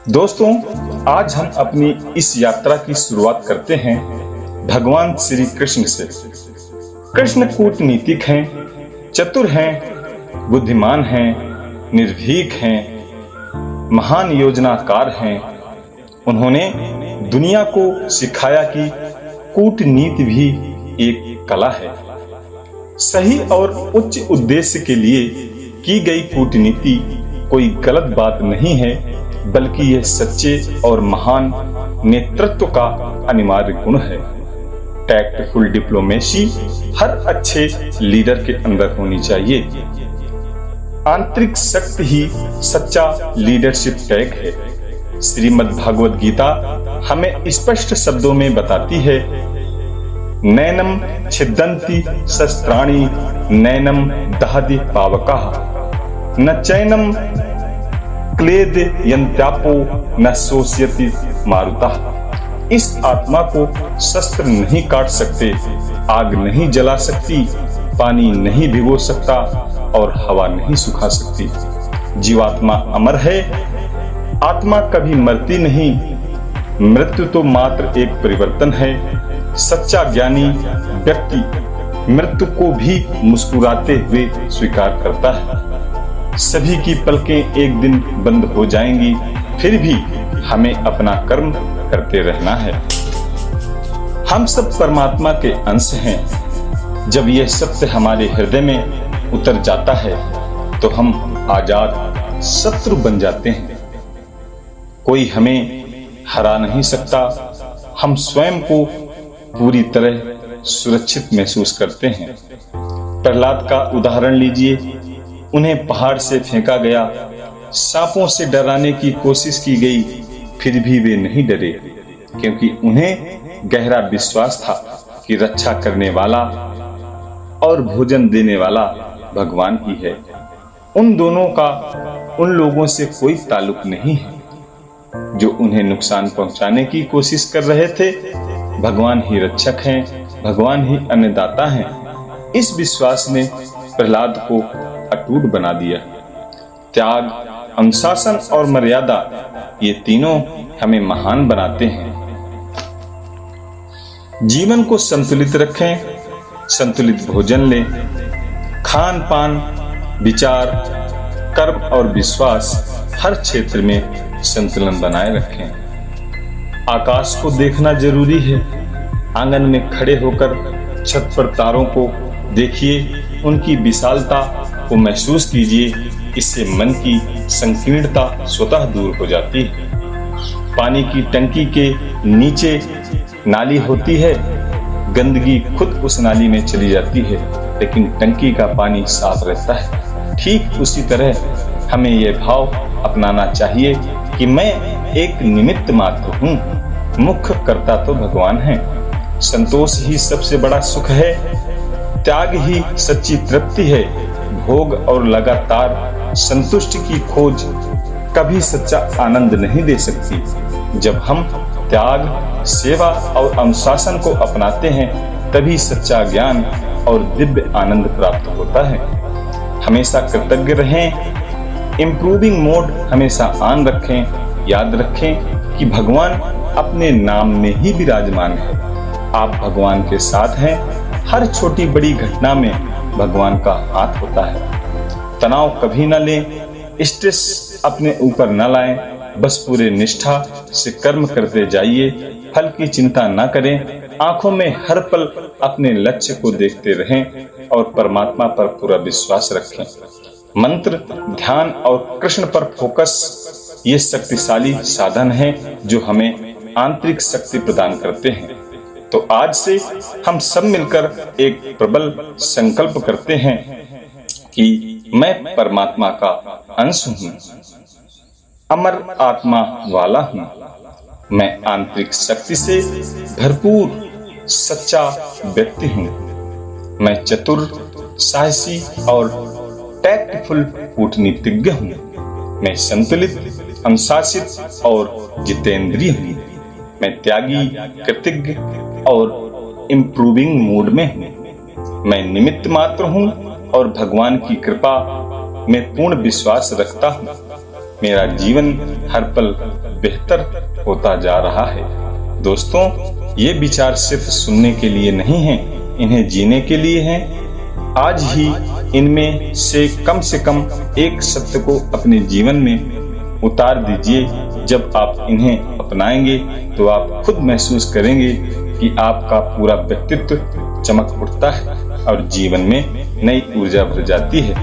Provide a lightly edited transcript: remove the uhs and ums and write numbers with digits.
दोस्तों, आज हम अपनी इस यात्रा की शुरुआत करते हैं भगवान श्री कृष्ण से। कृष्ण कूटनीतिक हैं, चतुर हैं, बुद्धिमान हैं, निर्भीक हैं, महान योजनाकार हैं। उन्होंने दुनिया को सिखाया कि कूटनीति भी एक कला है। सही और उच्च उद्देश्य के लिए की गई कूटनीति कोई गलत बात नहीं है, बल्कि यह सच्चे और महान नेतृत्व का अनिवार्य गुण है। टैक्टफुल डिप्लोमेसी हर अच्छे लीडर के अंदर होनी चाहिए। आंतरिक शक्ति ही सच्चा लीडरशिप टैग है। श्रीमद् भागवत गीता हमें स्पष्ट शब्दों में बताती है, नैनम छिद्दन्ति शस्त्राणि नैनम दहति पावकाः न चैनम क्लेद यन्त्यापो न शोष्यति मारुतः। इस आत्मा को शस्त्र नहीं काट सकते, आग नहीं जला सकती, पानी नहीं भिगो सकता और हवा नहीं सुखा सकती। जीवात्मा अमर है, आत्मा कभी मरती नहीं। मृत्यु तो मात्र एक परिवर्तन है। सच्चा ज्ञानी व्यक्ति मृत्यु को भी मुस्कुराते हुए स्वीकार करता है। सभी की पलकें एक दिन बंद हो जाएंगी, फिर भी हमें अपना कर्म करते रहना है। हम सब परमात्मा के अंश हैं। जब यह सत्य हमारे हृदय में उतर जाता है तो हम आजाद शत्रु बन जाते हैं। कोई हमें हरा नहीं सकता। हम स्वयं को पूरी तरह सुरक्षित महसूस करते हैं। प्रहलाद का उदाहरण लीजिए। उन्हें पहाड़ से फेंका गया, सांपों से डराने की कोशिश की गई, फिर भी वे नहीं डरे, क्योंकि उन्हें गहरा विश्वास था कि रक्षा करने वाला और भोजन देने वाला भगवान ही है। उन दोनों का उन लोगों से कोई ताल्लुक नहीं है जो उन्हें नुकसान पहुंचाने की कोशिश कर रहे थे। भगवान ही रक्षक हैं, भगवान ही अन्नदाता हैं। इस विश्वास ने प्रहलाद को अटूट बना दिया। त्याग, अनुशासन और मर्यादा, ये तीनों हमें महान बनाते हैं। जीवन को संतुलित रखें, संतुलित भोजन लें। खान पान, विचार, कर्म और विश्वास हर क्षेत्र में संतुलन बनाए रखें। आकाश को देखना जरूरी है। आंगन में खड़े होकर छत पर तारों को देखिए, उनकी विशालता को महसूस कीजिए। इससे मन की संकीर्णता स्वतः दूर हो जाती है। पानी की टंकी के नीचे नाली होती है, गंदगी खुद उस नाली में चली जाती है, लेकिन टंकी का पानी साफ रहता है। ठीक उसी तरह हमें यह भाव अपनाना चाहिए कि मैं एक निमित्त मात्र हूँ, मुख्य कर्ता तो भगवान है। संतोष ही सबसे बड़ा सुख है। त्याग ही सच्ची तृप्ति है। भोग और लगातार संतुष्टि की खोज कभी सच्चा आनंद नहीं दे सकती। जब हम त्याग, सेवा और अनुशासन को अपनाते हैं, तभी सच्चा ज्ञान और दिव्य आनंद प्राप्त होता है। हमेशा कृतज्ञ रहें। इम्प्रूविंग मोड हमेशा ऑन रखें। याद रखें कि भगवान अपने नाम में ही विराजमान है। आप भगवान के साथ हैं। हर छोटी बड़ी घटना में भगवान का हाथ होता है। तनाव कभी न लें, स्ट्रेस अपने ऊपर न लाएं। बस पूरे निष्ठा से कर्म करते जाइए। फल की चिंता न करें। आंखों में हर पल अपने लक्ष्य को देखते रहें और परमात्मा पर पूरा विश्वास रखें। मंत्र, ध्यान और कृष्ण पर फोकस ये शक्तिशाली साधन हैं जो हमें आंतरिक शक्ति प्रदान करते हैं। तो आज से हम सब मिलकर एक प्रबल संकल्प करते हैं कि मैं परमात्मा का अंश हूँ, अमर आत्मा वाला हूँ। मैं आंतरिक शक्ति से भरपूर सच्चा व्यक्ति हूँ। मैं चतुर, साहसी और टैक्टफुल कूटनीतिज्ञ हूँ। मैं संतुलित, अनुशासित और जितेंद्रिय हूँ। मैं त्यागी, कृतज्ञ और इम्प्रूविंग मूड में हूँ। मैं निमित्त मात्र हूँ और भगवान की कृपा में पूर्ण विश्वास रखता हूँ। मेरा जीवन हर पल बेहतर होता जा रहा है। दोस्तों, ये विचार सिर्फ सुनने के लिए नहीं हैं, इन्हें जीने के लिए हैं। आज ही इनमें से कम एक सत्य को अपने जीवन में उतार दीजिए। जब आप इन्हें अपनाएंगे तो आप खुद महसूस करेंगे कि आपका पूरा व्यक्तित्व चमक उठता है और जीवन में नई ऊर्जा भर जाती है।